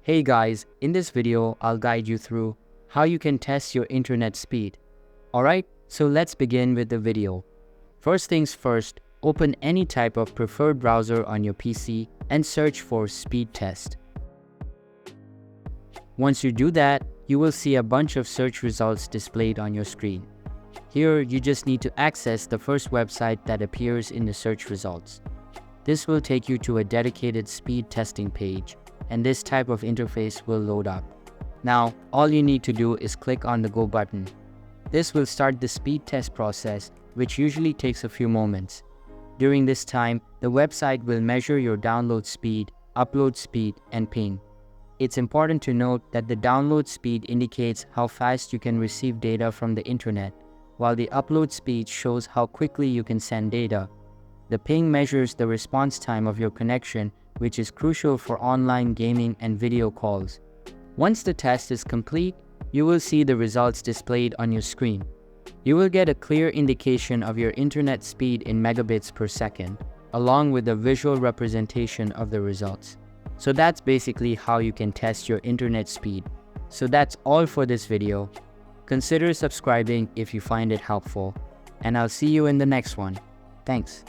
Hey guys, in this video, I'll guide you through how you can test your internet speed. Alright, so let's begin with the video. First things first, open any type of preferred browser on your PC and search for speed test. Once you do that, you will see a bunch of search results displayed on your screen. Here, you just need to access the first website that appears in the search results. This will take you to a dedicated speed testing page, and this type of interface will load up. Now, all you need to do is click on the Go button. This will start the speed test process, which usually takes a few moments. During this time, the website will measure your download speed, upload speed, and ping. It's important to note that the download speed indicates how fast you can receive data from the internet, while the upload speed shows how quickly you can send data. The ping measures the response time of your connection, which is crucial for online gaming and video calls. Once the test is complete, you will see the results displayed on your screen. You will get a clear indication of your internet speed in megabits per second, along with a visual representation of the results. So that's basically how you can test your internet speed. So that's all for this video. Consider subscribing if you find it helpful, and I'll see you in the next one. Thanks.